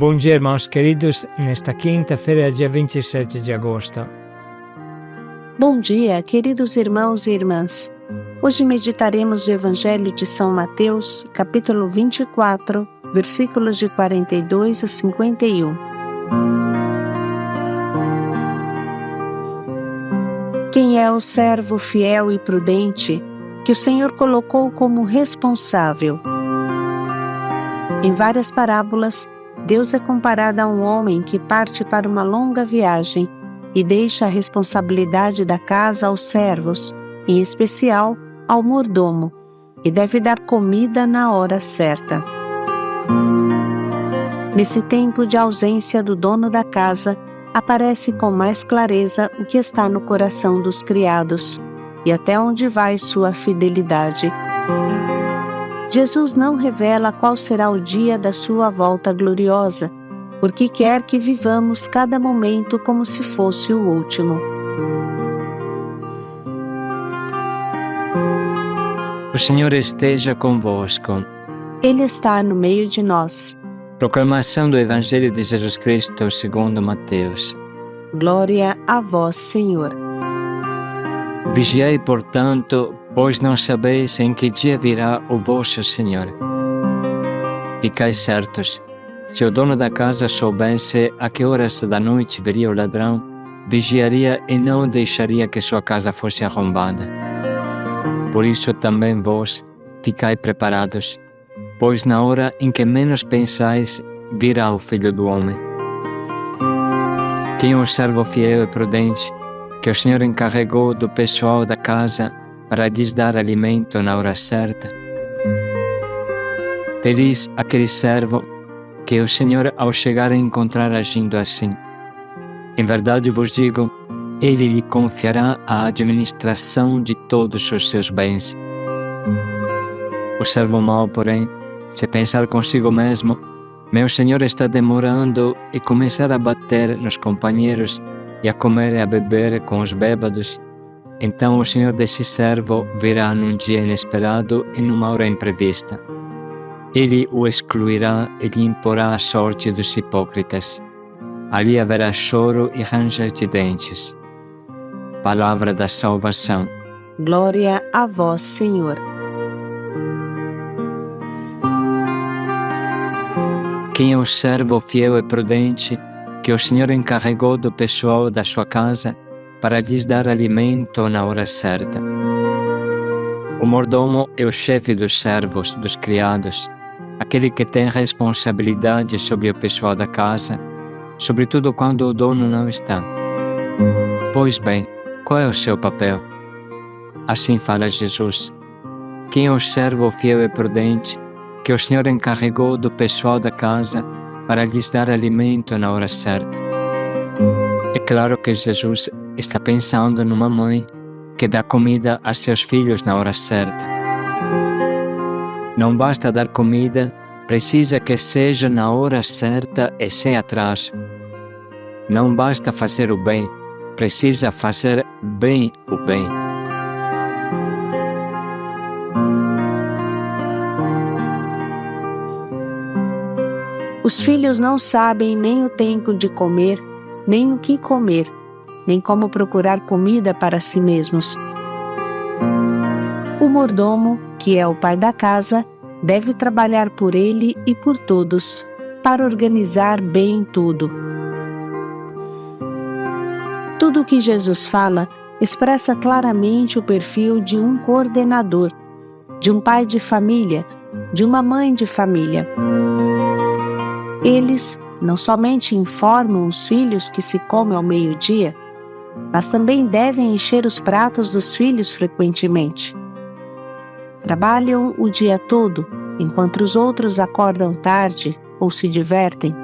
Bom dia, irmãos queridos, nesta quinta-feira, dia 27 de agosto. Bom dia, queridos irmãos e irmãs. Hoje meditaremos o Evangelho de São Mateus, capítulo 24, versículos de 42 a 51. Quem é o servo fiel e prudente que o Senhor colocou como responsável? Em várias parábolas, Deus é comparado a um homem que parte para uma longa viagem e deixa a responsabilidade da casa aos servos, em especial ao mordomo, e deve dar comida na hora certa. Nesse tempo de ausência do dono da casa, aparece com mais clareza o que está no coração dos criados e até onde vai sua fidelidade. Jesus não revela qual será o dia da sua volta gloriosa, porque quer que vivamos cada momento como se fosse o último. O Senhor esteja convosco. Ele está no meio de nós. Proclamação do Evangelho de Jesus Cristo segundo Mateus. Glória a vós, Senhor. Vigiai, portanto, pois não sabeis em que dia virá o vosso Senhor. Ficai certos, se o dono da casa soubesse a que horas da noite viria o ladrão, vigiaria e não deixaria que sua casa fosse arrombada. Por isso também vós, ficai preparados, pois na hora em que menos pensais, virá o Filho do Homem. Quem é o servo fiel e prudente, que o Senhor encarregou do pessoal da casa para lhes dar alimento na hora certa? Feliz aquele servo que o Senhor, ao chegar, encontrar agindo assim. Em verdade vos digo, ele lhe confiará a administração de todos os seus bens. O servo mau, porém, se pensar consigo mesmo, meu Senhor está demorando, e começar a bater nos companheiros e a comer e a beber com os bêbados, então o Senhor desse servo virá num dia inesperado e numa hora imprevista. Ele o excluirá e lhe imporá a sorte dos hipócritas. Ali haverá choro e ranger de dentes. Palavra da salvação. Glória a vós, Senhor. Quem é o servo fiel e prudente que o Senhor encarregou do pessoal da sua casa para lhes dar alimento na hora certa? O mordomo é o chefe dos servos, dos criados, aquele que tem responsabilidade sobre o pessoal da casa, sobretudo quando o dono não está. Pois bem, qual é o seu papel? Assim fala Jesus. Quem é o servo fiel e prudente que o Senhor encarregou do pessoal da casa para lhes dar alimento na hora certa? É claro que Jesus está pensando numa mãe que dá comida a seus filhos na hora certa. Não basta dar comida, precisa que seja na hora certa e sem atraso. Não basta fazer o bem, precisa fazer bem o bem. Os filhos não sabem nem o tempo de comer, nem o que comer, nem como procurar comida para si mesmos. O mordomo, que é o pai da casa, deve trabalhar por ele e por todos, para organizar bem tudo. Tudo o que Jesus fala expressa claramente o perfil de um coordenador, de um pai de família, de uma mãe de família. Eles não somente informam os filhos que se come ao meio-dia, mas também devem encher os pratos dos filhos frequentemente. Trabalham o dia todo, enquanto os outros acordam tarde ou se divertem.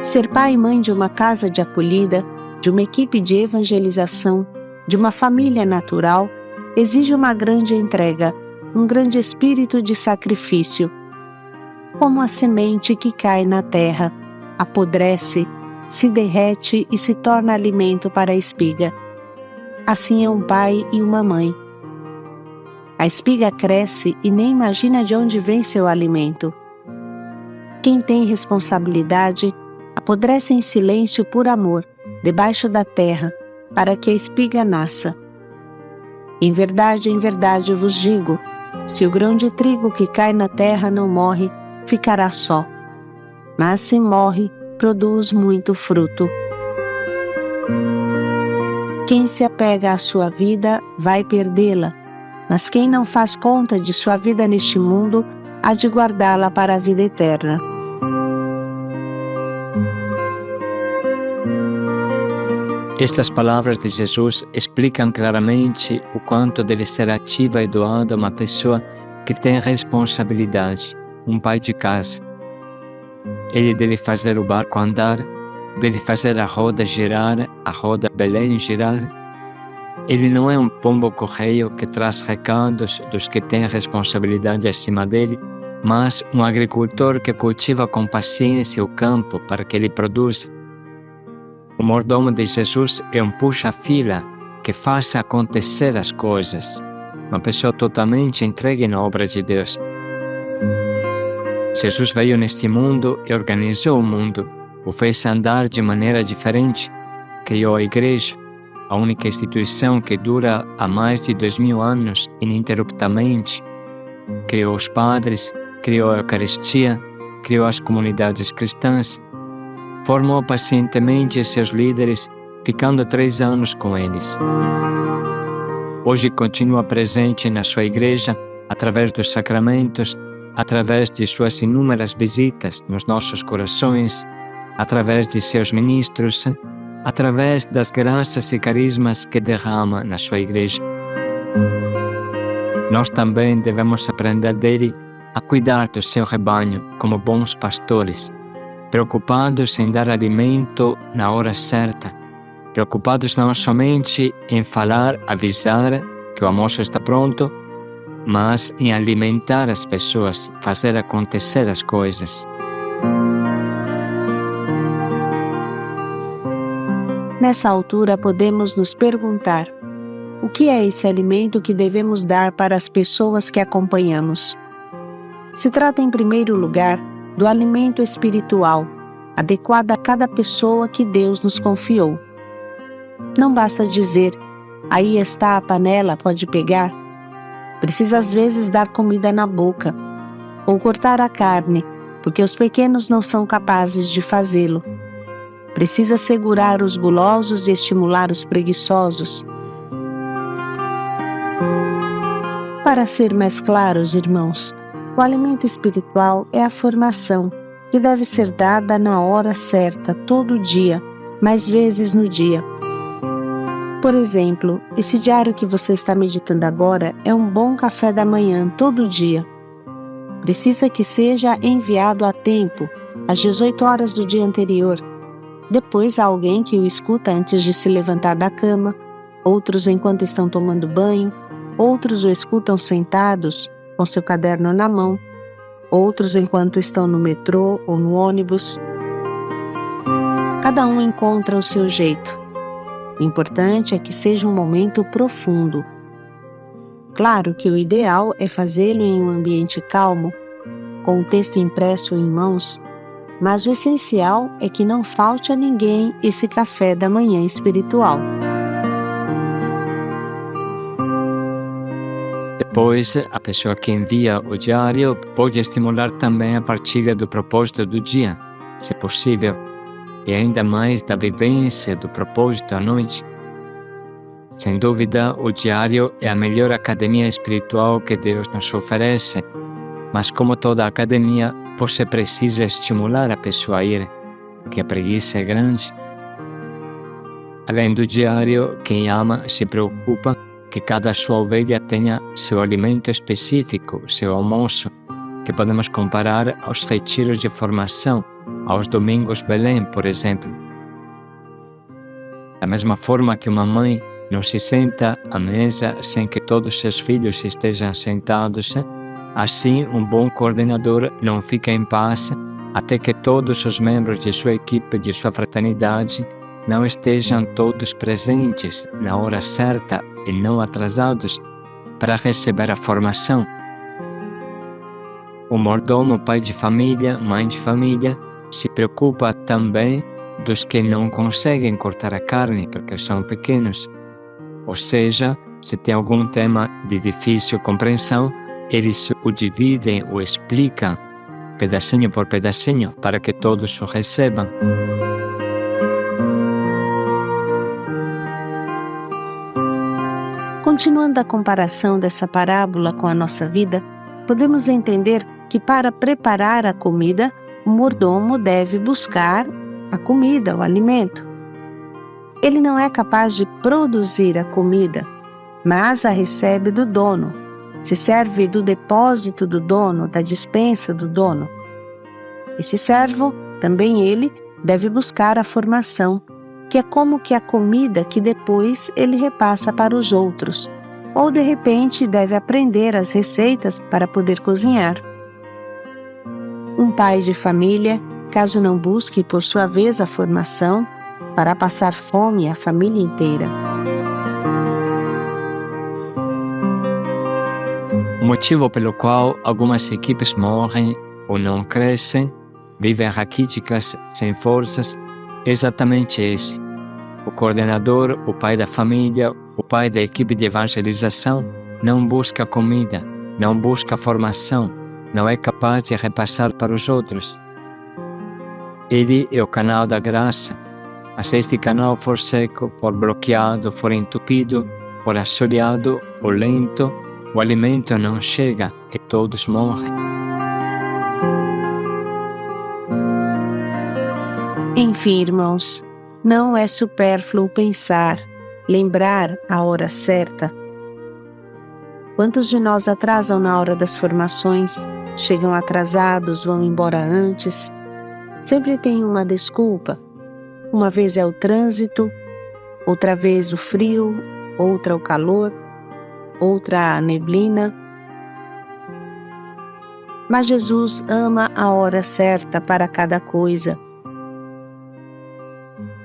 Ser pai e mãe de uma casa de acolhida, de uma equipe de evangelização, de uma família natural, exige uma grande entrega, um grande espírito de sacrifício. Como a semente que cai na terra, apodrece, se derrete e se torna alimento para a espiga. Assim é um pai e uma mãe. A espiga cresce e nem imagina de onde vem seu alimento. Quem tem responsabilidade apodrece em silêncio por amor, debaixo da terra, para que a espiga nasça. Em verdade eu vos digo, se o grão de trigo que cai na terra não morre, ficará só. Mas se morre, produz muito fruto. Quem se apega à sua vida vai perdê-la, mas quem não faz conta de sua vida neste mundo, há de guardá-la para a vida eterna. Estas palavras de Jesus explicam claramente o quanto deve ser ativa e doada uma pessoa que tem responsabilidade, um pai de casa. Ele deve fazer o barco andar, deve fazer a roda girar, a roda Belém girar. Ele não é um pombo-correio que traz recados dos que têm responsabilidade acima dele, mas um agricultor que cultiva com paciência o campo para que ele produza. O mordomo de Jesus é um puxa-fila que faz acontecer as coisas, uma pessoa totalmente entregue na obra de Deus. Jesus veio neste mundo e organizou o mundo, o fez andar de maneira diferente, criou a Igreja, a única instituição que dura há mais de 2000 anos ininterruptamente, criou os padres, criou a Eucaristia, criou as comunidades cristãs, formou pacientemente seus líderes, ficando 3 anos com eles. Hoje continua presente na sua Igreja, através dos sacramentos, através de suas inúmeras visitas nos nossos corações, através de seus ministros, através das graças e carismas que derrama na sua Igreja. Nós também devemos aprender dele a cuidar do seu rebanho como bons pastores, preocupados em dar alimento na hora certa, preocupados não somente em falar, avisar que o almoço está pronto, mas em alimentar as pessoas, fazer acontecer as coisas. Nessa altura, podemos nos perguntar: o que é esse alimento que devemos dar para as pessoas que acompanhamos? Se trata, em primeiro lugar, do alimento espiritual, adequado a cada pessoa que Deus nos confiou. Não basta dizer, aí está a panela, pode pegar. Precisa às vezes dar comida na boca, ou cortar a carne, porque os pequenos não são capazes de fazê-lo. Precisa segurar os gulosos e estimular os preguiçosos. Para ser mais claros, irmãos, o alimento espiritual é a formação, que deve ser dada na hora certa, todo dia, mais vezes no dia. Por exemplo, esse diário que você está meditando agora é um bom café da manhã, todo dia. Precisa que seja enviado a tempo, às 18 horas do dia anterior. Depois há alguém que o escuta antes de se levantar da cama, outros enquanto estão tomando banho, outros o escutam sentados, com seu caderno na mão, outros enquanto estão no metrô ou no ônibus. Cada um encontra o seu jeito. O importante é que seja um momento profundo. Claro que o ideal é fazê-lo em um ambiente calmo, com o texto impresso em mãos, mas o essencial é que não falte a ninguém esse café da manhã espiritual. Depois, a pessoa que envia o diário pode estimular também a partilha do propósito do dia, se possível, e ainda mais da vivência do propósito à noite. Sem dúvida, o diário é a melhor academia espiritual que Deus nos oferece, mas como toda academia, você precisa estimular a pessoa a ir, porque a preguiça é grande. Além do diário, quem ama se preocupa que cada sua ovelha tenha seu alimento específico, seu almoço, que podemos comparar aos retiros de formação, aos domingos Belém, por exemplo. Da mesma forma que uma mãe não se senta à mesa sem que todos seus filhos estejam sentados, assim um bom coordenador não fica em paz até que todos os membros de sua equipe, de sua fraternidade, não estejam todos presentes na hora certa e não atrasados para receber a formação. O mordomo, pai de família, mãe de família, se preocupa também dos que não conseguem cortar a carne porque são pequenos. Ou seja, se tem algum tema de difícil compreensão, eles o dividem ou explicam, pedacinho por pedacinho, para que todos o recebam. Continuando a comparação dessa parábola com a nossa vida, podemos entender que para preparar a comida, o mordomo deve buscar a comida, o alimento. Ele não é capaz de produzir a comida, mas a recebe do dono. Se serve do depósito do dono, da despensa do dono. Esse servo, também ele, deve buscar a formação, que é como que a comida que depois ele repassa para os outros, ou de repente deve aprender as receitas para poder cozinhar. Um pai de família, caso não busque por sua vez a formação, fará passar fome à família inteira. O motivo pelo qual algumas equipes morrem ou não crescem, vivem raquíticas, sem forças, é exatamente esse. O coordenador, o pai da família, o pai da equipe de evangelização não busca comida, não busca formação, não é capaz de repassar para os outros. Ele é o canal da graça, mas se este canal for seco, for bloqueado, for entupido, for assoreado ou lento, o alimento não chega e todos morrem. Enfim, irmãos, não é supérfluo pensar, lembrar a hora certa. Quantos de nós atrasam na hora das formações, chegam atrasados, vão embora antes? Sempre tem uma desculpa. Uma vez é o trânsito, outra vez o frio, outra o calor, outra a neblina. Mas Jesus ama a hora certa para cada coisa.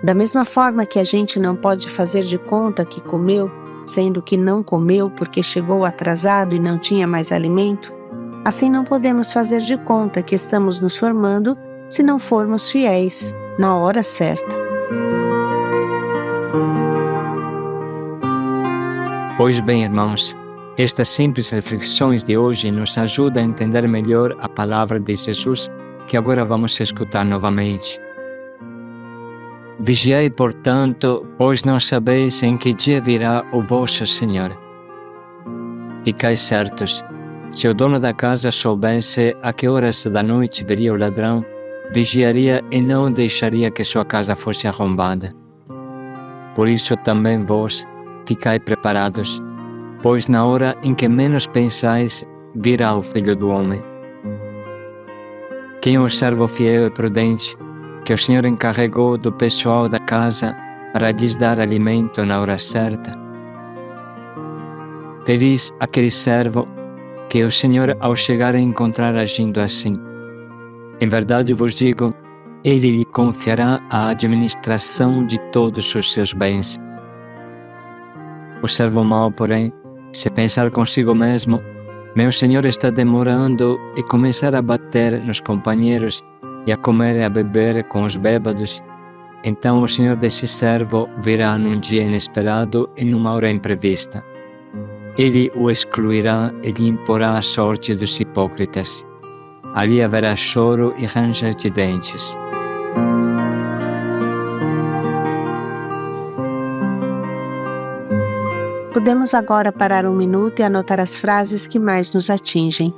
Da mesma forma que a gente não pode fazer de conta que comeu, sendo que não comeu porque chegou atrasado e não tinha mais alimento, assim não podemos fazer de conta que estamos nos formando se não formos fiéis na hora certa. Pois bem, irmãos, estas simples reflexões de hoje nos ajudam a entender melhor a palavra de Jesus que agora vamos escutar novamente. Vigiai, portanto, pois não sabeis em que dia virá o vosso Senhor. Ficai certos, se o dono da casa soubesse a que horas da noite viria o ladrão, vigiaria e não deixaria que sua casa fosse arrombada. Por isso também vós, ficai preparados, pois na hora em que menos pensais, virá o Filho do Homem. Quem é o servo fiel e prudente, que o Senhor encarregou do pessoal da casa para lhes dar alimento na hora certa? Feliz aquele servo que o Senhor, ao chegar a encontrar agindo assim. Em verdade vos digo, ele lhe confiará a administração de todos os seus bens. O servo mau, porém, se pensar consigo mesmo, meu Senhor está demorando, e começar a bater nos companheiros e a comer e a beber com os bêbados, então o Senhor desse servo virá num dia inesperado e numa hora imprevista. Ele o excluirá e lhe imporá a sorte dos hipócritas. Ali haverá choro e ranger de dentes. Podemos agora parar um minuto e anotar as frases que mais nos atingem.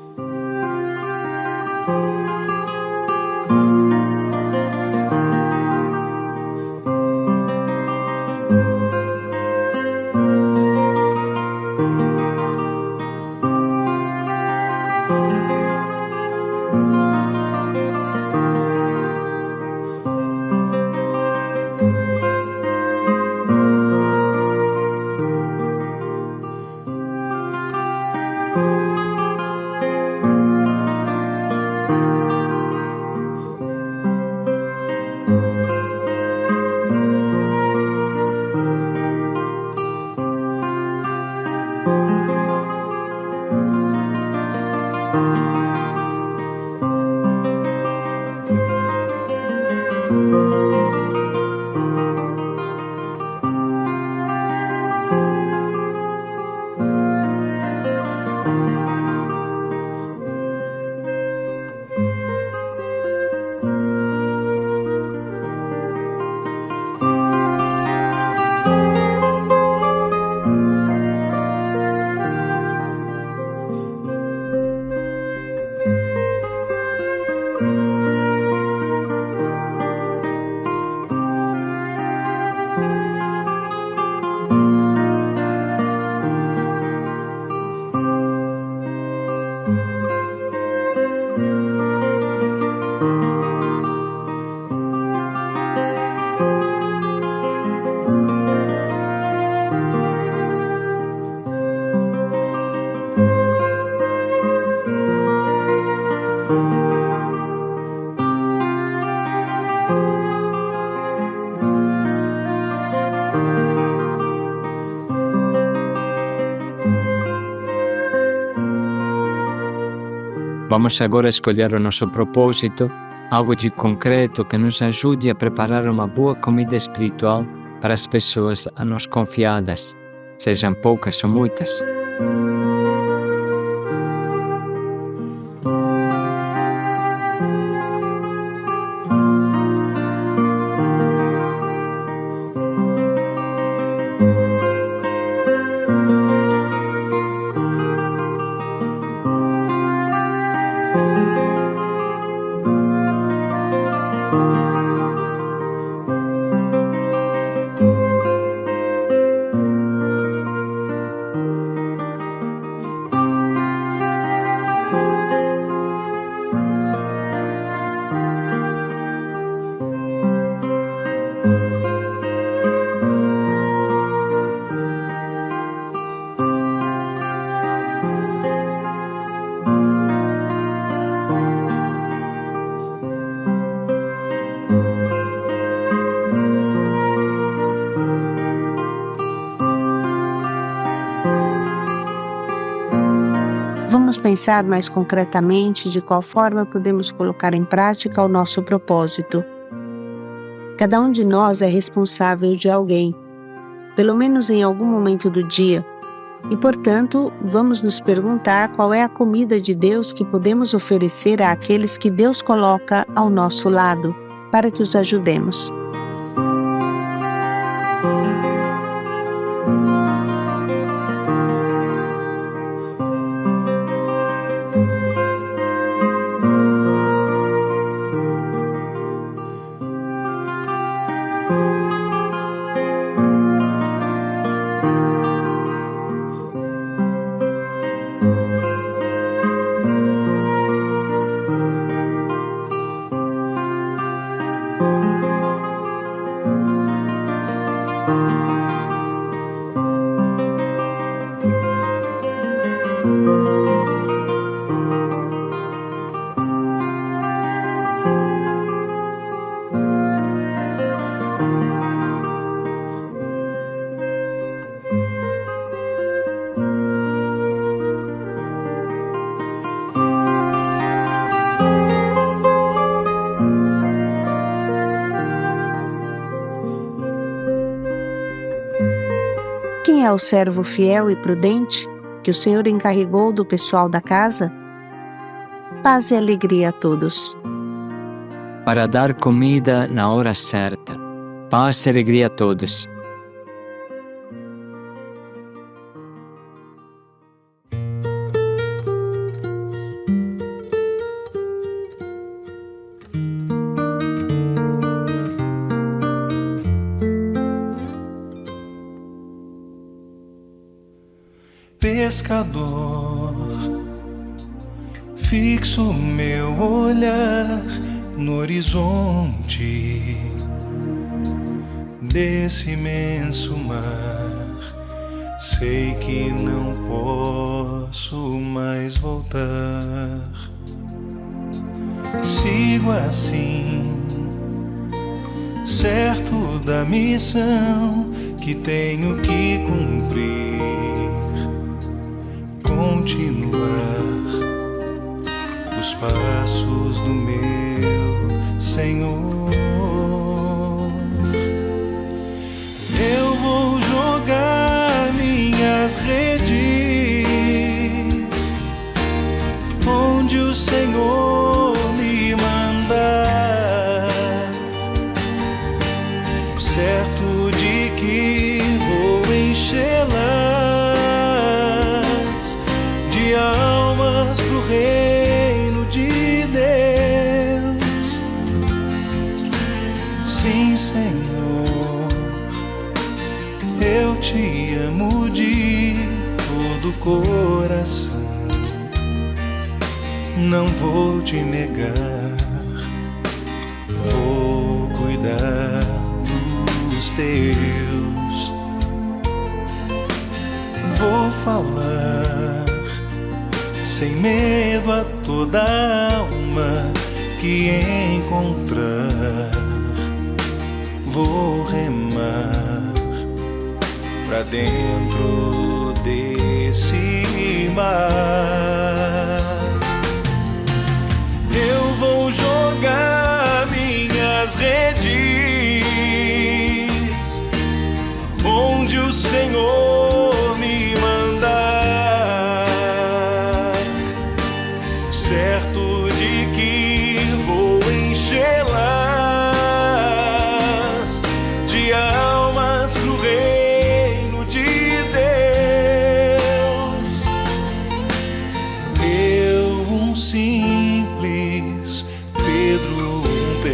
Vamos agora escolher o nosso propósito, algo de concreto que nos ajude a preparar uma boa comida espiritual para as pessoas a nós confiadas, sejam poucas ou muitas. Vamos pensar mais concretamente de qual forma podemos colocar em prática o nosso propósito. Cada um de nós é responsável de alguém, pelo menos em algum momento do dia, e, portanto, vamos nos perguntar qual é a comida de Deus que podemos oferecer àqueles que Deus coloca ao nosso lado, para que os ajudemos. Quem é o servo fiel e prudente que o Senhor encarregou do pessoal da casa? Paz e alegria a todos. Para dar comida na hora certa. Paz e alegria a todos. Pescador, fixo meu olhar no horizonte desse imenso mar. Sei que não posso mais voltar. Sigo assim, certo da missão que tenho que cumprir. Continuar os passos do meu Senhor. Eu vou jogar minhas redes onde o Senhor me mandar, certo de que vou enchê-las de almas pro reino de Deus. Sim, Senhor, eu te amo de todo o coração. Não vou te negar, vou cuidar dos teus. Vou falar sem medo a toda alma que encontrar. Vou remar pra dentro desse mar.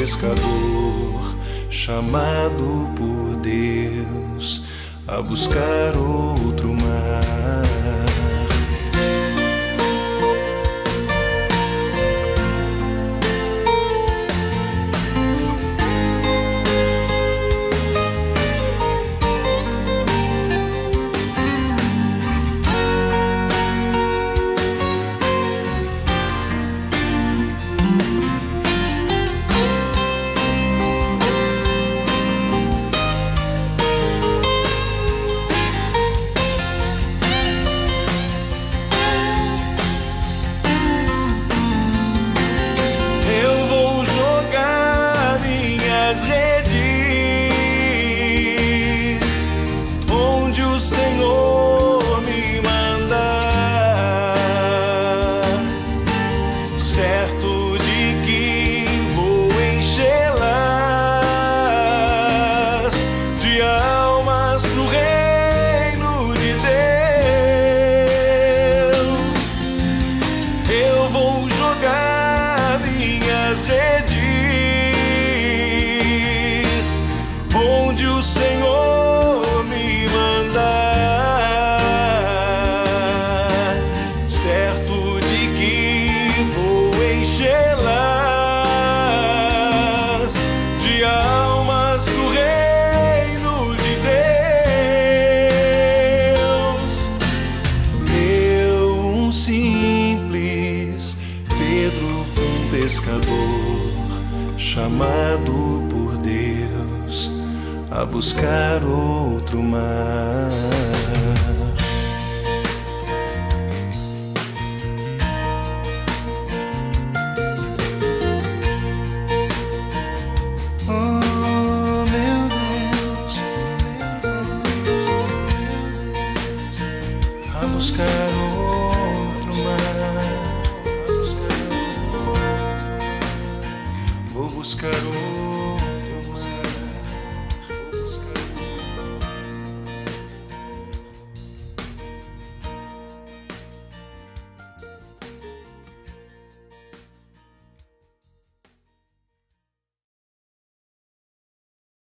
pescador, chamado por Deus a buscar outro mar. Onde o Senhor me mandar, certo de que vou enchê-las de almas do reino de Deus. Eu, um simples Pedro, um pescador, chamado por Deus a buscar outro mar. Oh, meu Deus, a buscar outro mar. Vou buscar outro.